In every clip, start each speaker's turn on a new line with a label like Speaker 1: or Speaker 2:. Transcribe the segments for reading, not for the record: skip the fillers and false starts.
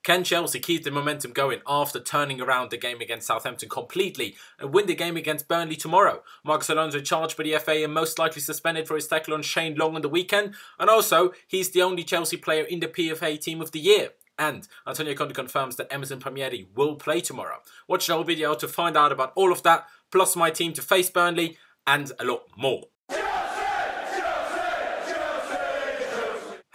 Speaker 1: Can Chelsea keep the momentum going after turning around the game against Southampton completely and win the game against Burnley tomorrow? Marcos Alonso charged by the FA and most likely suspended for his tackle on Shane Long on the weekend. And also, he's the only Chelsea player in the PFA Team of the Year. And Antonio Conte confirms that Emerson Palmieri will play tomorrow. Watch the whole video to find out about all of that, plus my team to face Burnley, and a lot more.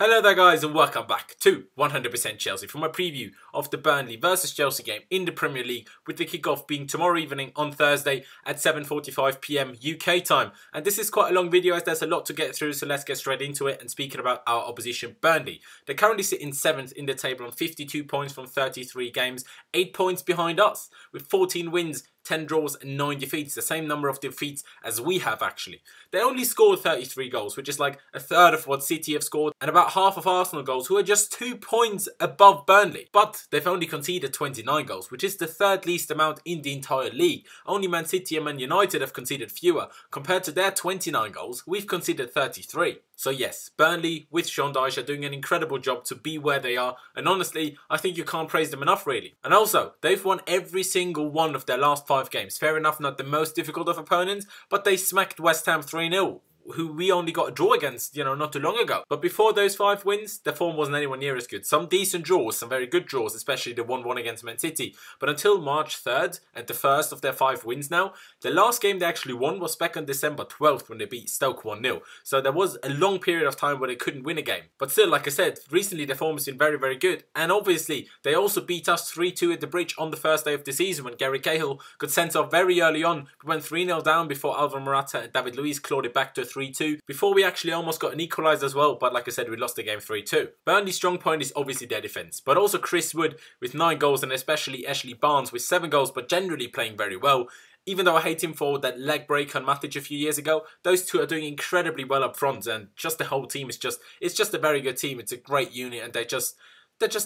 Speaker 1: Hello there guys and welcome back to 100% Chelsea for my preview of the Burnley versus Chelsea game in the Premier League, with the kickoff being tomorrow evening on Thursday at 7:45 PM UK time. And this is quite a long video as there's a lot to get through, so let's get straight into it. And speaking about our opposition, Burnley, they currently sit in 7th in the table on 52 points from 33 games, 8 points behind us with 14 wins, 10 draws and 9 defeats, the same number of defeats as we have actually. They only scored 33 goals, which is like a third of what City have scored and about half of Arsenal goals, who are just 2 points above Burnley. But they've only conceded 29 goals, which is the third least amount in the entire league. Only Man City and Man United have conceded fewer. Compared to their 29 goals, we've conceded 33. So yes, Burnley with Sean Dyche are doing an incredible job to be where they are, and honestly, I think you can't praise them enough really. And also, they've won every single one of their last 5 games. Fair enough, not the most difficult of opponents, but they smacked West Ham 3-0. Who we only got a draw against, not too long ago. But before those 5 wins, their form wasn't anywhere near as good. Some decent draws, some very good draws, especially the 1-1 against Man City. But until March 3rd, and the first of their 5 wins now, the last game they actually won was back on December 12th when they beat Stoke 1-0. So there was a long period of time where they couldn't win a game. But still, like I said, recently their form has been very, very good. And obviously, they also beat us 3-2 at the Bridge on the first day of the season when Gary Cahill got sent off very early on. We went 3-0 down before Alvaro Morata and David Luiz clawed it back to 3-2. Before we actually almost got an equaliser as well, but like I said, we lost the game 3-2. Burnley's strong point is obviously their defence, but also Chris Wood with 9 goals and especially Ashley Barnes with 7 goals, but generally playing very well. Even though I hate him for that leg break on Matic a few years ago, those two are doing incredibly well up front, and just the whole team is it's just a very good team. It's a great unit, and they're just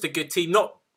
Speaker 1: a good team.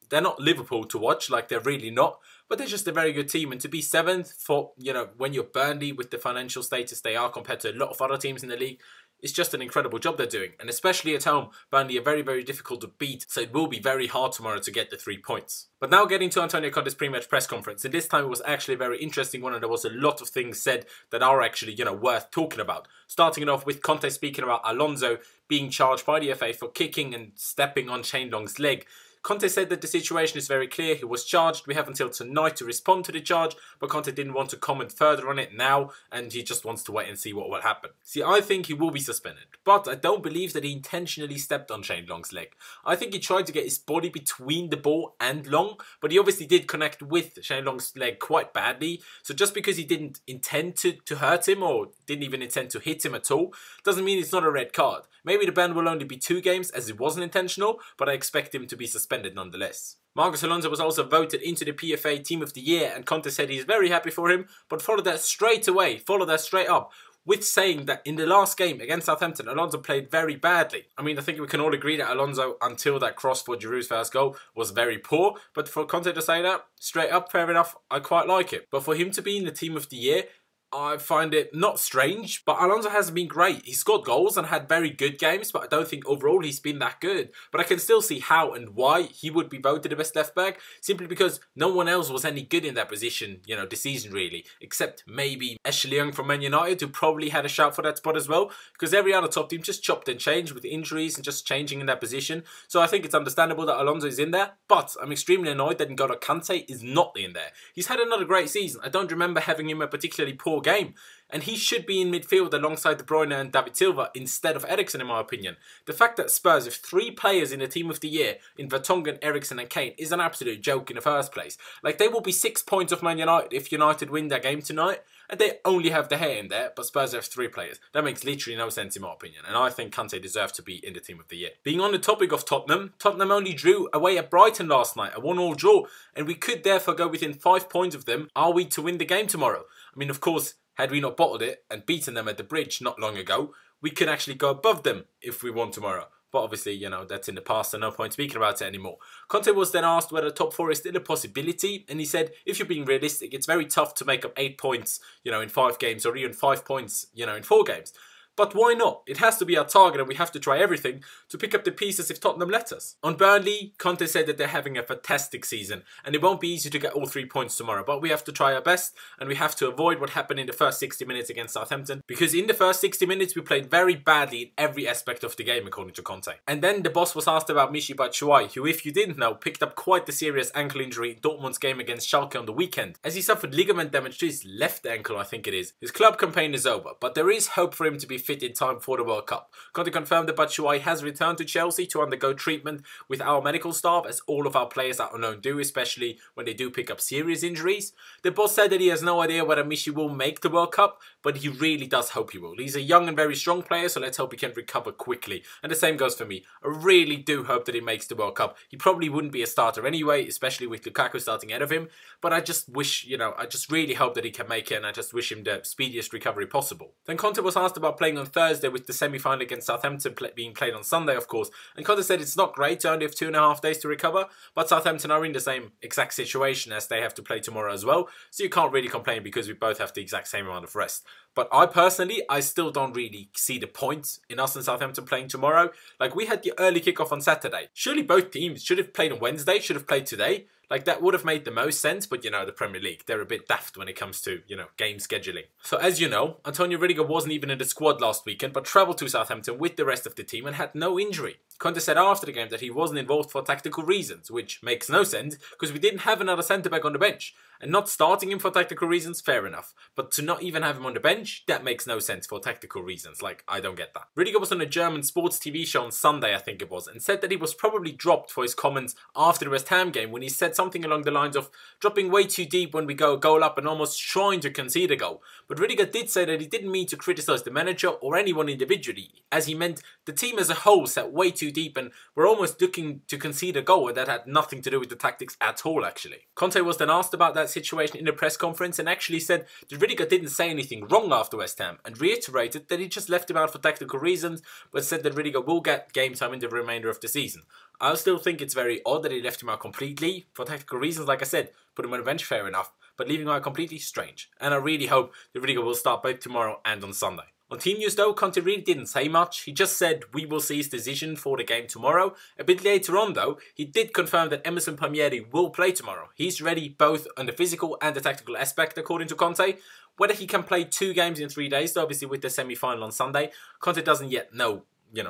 Speaker 1: They're not Liverpool to watch, like they're really not, but they're just a very good team. And to be 7th for, when you're Burnley with the financial status they are compared to a lot of other teams in the league, it's just an incredible job they're doing. And especially at home, Burnley are very, very difficult to beat, so it will be very hard tomorrow to get the 3 points. But now getting to Antonio Conte's pre-match press conference, and this time it was actually a very interesting one, and there was a lot of things said that are actually, worth talking about. Starting it off with Conte speaking about Alonso being charged by the FA for kicking and stepping on Shane Long's leg. Conte said that the situation is very clear. He was charged. We have until tonight to respond to the charge, but Conte didn't want to comment further on it now, and he just wants to wait and see what will happen. See, I think he will be suspended, but I don't believe that he intentionally stepped on Shane Long's leg. I think he tried to get his body between the ball and Long, but he obviously did connect with Shane Long's leg quite badly. So just because he didn't intend to hurt him or didn't even intend to hit him at all, doesn't mean it's not a red card. Maybe the ban will only be 2 games as it wasn't intentional, but I expect him to be suspended nonetheless. Marcos Alonso was also voted into the PFA Team of the Year, and Conte said he's very happy for him, but followed that straight up with saying that in the last game against Southampton, Alonso played very badly. I mean, I think we can all agree that Alonso, until that cross for Giroud's first goal, was very poor, but for Conte to say that, straight up, fair enough, I quite like it. But for him to be in the Team of the Year, I find it not strange, but Alonso hasn't been great. He scored goals and had very good games, but I don't think overall he's been that good. But I can still see how and why he would be voted the best left back, simply because no one else was any good in that position, this season really, except maybe Ashley Young from Man United, who probably had a shout for that spot as well, because every other top team just chopped and changed with injuries and just changing in that position. So I think it's understandable that Alonso is in there, but I'm extremely annoyed that N'Golo Kante is not in there. He's had another great season. I don't remember having him a particularly poor game, and he should be in midfield alongside De Bruyne and David Silva instead of Eriksen, in my opinion. The fact that Spurs have 3 players in the Team of the Year in Vertonghen, Eriksen and Kane is an absolute joke in the first place. Like, they will be 6 points off Man United if United win their game tonight, and they only have De Gea in there, but Spurs have 3 players. That makes literally no sense in my opinion, and I think Conte deserves to be in the Team of the Year. Being on the topic of Tottenham only drew away at Brighton last night, a 1-1 draw, and we could therefore go within 5 points of them. Are we to win the game tomorrow? I mean, of course, had we not bottled it and beaten them at the Bridge not long ago, we could actually go above them if we won tomorrow. But obviously, that's in the past, so no point speaking about it anymore. Conte was then asked whether top 4 is still a possibility, and he said, if you're being realistic, it's very tough to make up 8 points, in 5 games, or even 5 points, in 4 games. But why not? It has to be our target and we have to try everything to pick up the pieces if Tottenham let us. On Burnley, Conte said that they're having a fantastic season and it won't be easy to get all 3 points tomorrow, but we have to try our best and we have to avoid what happened in the first 60 minutes against Southampton, because in the first 60 minutes we played very badly in every aspect of the game, according to Conte. And then the boss was asked about Michy Batshuayi, who, if you didn't know, picked up quite the serious ankle injury in Dortmund's game against Schalke on the weekend, as he suffered ligament damage to his left ankle, I think it is. His club campaign is over, but there is hope for him to be fit in time for the World Cup. Conte confirmed that Batshuayi has returned to Chelsea to undergo treatment with our medical staff, as all of our players are on loan do, especially when they do pick up serious injuries. The boss said that he has no idea whether Michy will make the World Cup, but he really does hope he will. He's a young and very strong player, so let's hope he can recover quickly. And the same goes for me. I really do hope that he makes the World Cup. He probably wouldn't be a starter anyway, especially with Lukaku starting ahead of him, but I just wish, I just really hope that he can make it, and I just wish him the speediest recovery possible. Then Conte was asked about playing on Thursday with the semi-final against Southampton being played on Sunday, of course, and Conte said it's not great to only have 2.5 days to recover, but Southampton are in the same exact situation as they have to play tomorrow as well, so you can't really complain because we both have the exact same amount of rest. But I still don't really see the point in us and Southampton playing tomorrow. Like, we had the early kickoff on Saturday. Surely both teams should have played on Wednesday, should have played today. Like, that would have made the most sense, but the Premier League, they're a bit daft when it comes to, game scheduling. So as you know, Antonio Rüdiger wasn't even in the squad last weekend, but travelled to Southampton with the rest of the team and had no injury. Conte said after the game that he wasn't involved for tactical reasons, which makes no sense, because we didn't have another centre-back on the bench. And not starting him for tactical reasons, fair enough. But to not even have him on the bench, that makes no sense for tactical reasons. Like, I don't get that. Rüdiger was on a German sports TV show on Sunday, I think it was, and said that he was probably dropped for his comments after the West Ham game when he said something along the lines of dropping way too deep when we go a goal up and almost trying to concede a goal. But Rüdiger did say that he didn't mean to criticise the manager or anyone individually, as he meant the team as a whole sat way too deep and were almost looking to concede a goal, and that had nothing to do with the tactics at all, actually. Conte was then asked about that situation in the press conference and actually said that Rüdiger didn't say anything wrong after West Ham, and reiterated that he just left him out for tactical reasons, but said that Rüdiger will get game time in the remainder of the season. I still think it's very odd that he left him out completely for tactical reasons. Like I said, put him on the bench, fair enough, but leaving him out completely, strange. And I really hope that Rüdiger will start both tomorrow and on Sunday. On team news though, Conte really didn't say much. He just said we will see his decision for the game tomorrow. A bit later on though, he did confirm that Emerson Palmieri will play tomorrow. He's ready both on the physical and the tactical aspect, according to Conte. Whether he can play 2 games in 3 days, though, obviously with the semi-final on Sunday, Conte doesn't yet know.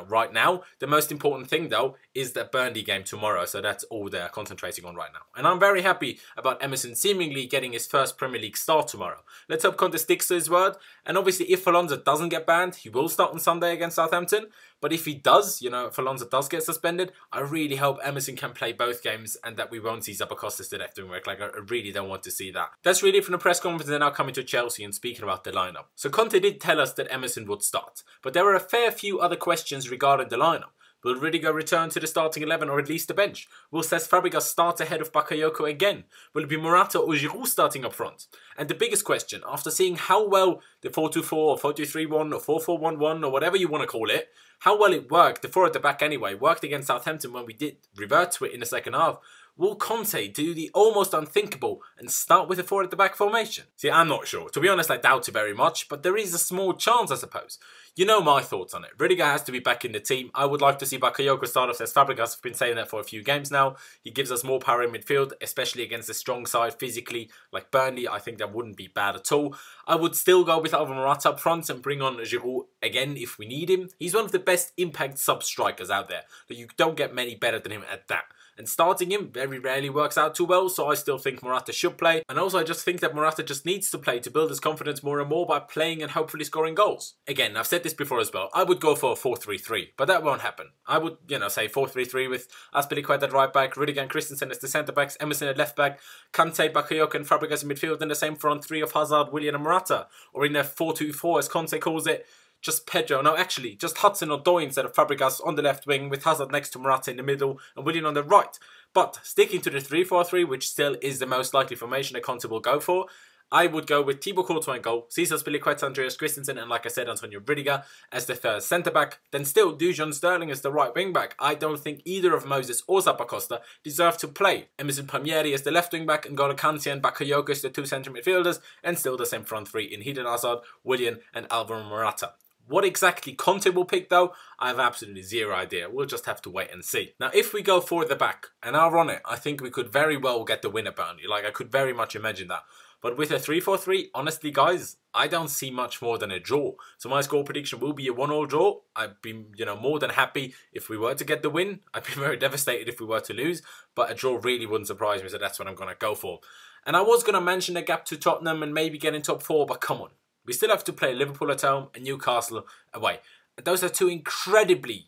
Speaker 1: Right now, the most important thing though is the Burnley game tomorrow, so that's all they're concentrating on right now. And I'm very happy about Emerson seemingly getting his first Premier League start tomorrow. Let's hope Conte sticks to his word, and obviously if Alonso doesn't get banned, he will start on Sunday against Southampton. But if he does, if Alonso does get suspended, I really hope Emerson can play both games and that we won't see Zappacosta to left wing work. Like, I really don't want to see that. That's really it from the press conference, and now coming to Chelsea and speaking about the lineup. So Conte did tell us that Emerson would start, but there were a fair few other questions regarding the lineup. Will Rüdiger return to the starting 11 or at least the bench? Will Cesc Fabregas start ahead of Bakayoko again? Will it be Morata or Giroud starting up front? And the biggest question, after seeing how well the 4-2-4 or 4-2-3-1 or 4-4-1-1 or whatever you want to call it, how well it worked, the 4 at the back anyway, worked against Southampton when we did revert to it in the second half, will Conte do the almost unthinkable and start with a 4 at the back formation? See, I'm not sure. To be honest, I doubt it very much, but there is a small chance, I suppose. You know my thoughts on it. Rüdiger has to be back in the team. I would like to see Bakayoko start off as Fabregas. I've been saying that for a few games now. He gives us more power in midfield, especially against a strong side physically like Burnley. I think that wouldn't be bad at all. I would still go with Alvaro Morata up front and bring on Giroud again if we need him. He's one of the best impact sub-strikers out there. But you don't get many better than him at that. And starting him very rarely works out too well, so I still think Morata should play. And also I just think that Morata just needs to play to build his confidence more and more by playing and hopefully scoring goals. Again, I've said this before as well, I would go for a 4-3-3, but that won't happen. I would, say 4-3-3 with Azpilicueta at right back, Rüdiger and Christensen as the centre backs, Emerson at left back, Conte, Bakayoko and Fabregas in midfield, and the same front 3 of Hazard, Willian and Morata. Or in a 4-2-4 as Conte calls it, just Hudson or Doyle instead of Fabregas on the left wing with Hazard next to Morata in the middle and Willian on the right. But sticking to the 3-4-3, which still is the most likely formation that Conte will go for, I would go with Thibaut Courtois in goal, Cesar Azpilicueta, Andreas Christensen, and like I said, Antonio Rüdiger as the third centre-back. Then still, Dujon Sterling as the right wing-back. I don't think either of Moses or Zappacosta deserve to play. Emerson Palmieri as the left wing-back, and N'Golo Kante and Bakayoko as the 2 centre midfielders, and still the same front 3 in Eden Hazard, Willian, and Alvaro Morata. What exactly Conte will pick though, I have absolutely zero idea. We'll just have to wait and see. Now if we go for the back and I'll run it, I think we could very well get the win at Burnley. Like I could very much imagine that. But with a 3-4-3, honestly guys, I don't see much more than a draw. So my score prediction will be a 1-1 draw. I'd be, more than happy if we were to get the win. I'd be very devastated if we were to lose. But a draw really wouldn't surprise me, so that's what I'm going to go for. And I was going to mention the gap to Tottenham and maybe get in top 4, but come on. We still have to play Liverpool at home and Newcastle away. And those are two incredibly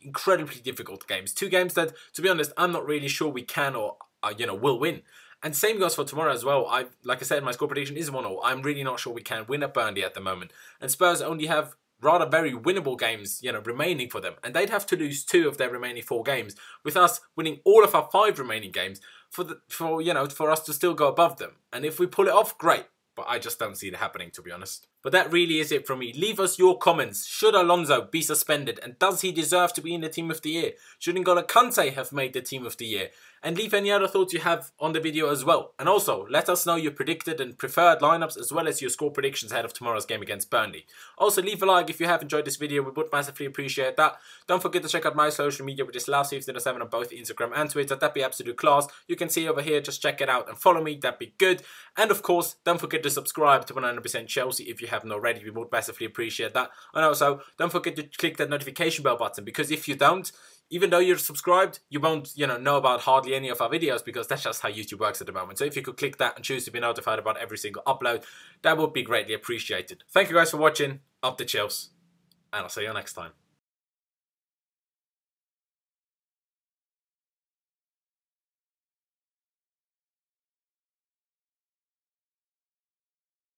Speaker 1: difficult games. Two games that, to be honest, I'm not really sure we can or, will win. And same goes for tomorrow as well. Like I said, my score prediction is 1-0. I'm really not sure we can win at Burnley at the moment. And Spurs only have rather very winnable games, remaining for them. And they'd have to lose 2 of their remaining 4 games, with us winning all of our 5 remaining games for us to still go above them. And if we pull it off, great. But I just don't see it happening, to be honest. But that really is it from me. Leave us your comments. Should Alonso be suspended? And does he deserve to be in the Team of the Year? Should N'Golo Conte have made the Team of the Year? And leave any other thoughts you have on the video as well. And also, let us know your predicted and preferred lineups as well as your score predictions ahead of tomorrow's game against Burnley. Also, leave a like if you have enjoyed this video. We would massively appreciate that. Don't forget to check out my social media, which is Laurenz on both Instagram and Twitter. That'd be absolute class. You can see over here. Just check it out and follow me. That'd be good. And of course, don't forget to subscribe to 100% Chelsea if you haven't already. We would massively appreciate that. And also, don't forget to click that notification bell button, because if you don't, even though you're subscribed, you won't, know about hardly any of our videos, because that's just how YouTube works at the moment. So if you could click that and choose to be notified about every single upload, that would be greatly appreciated. Thank you guys for watching. Up the Chelsea, and I'll see you next time.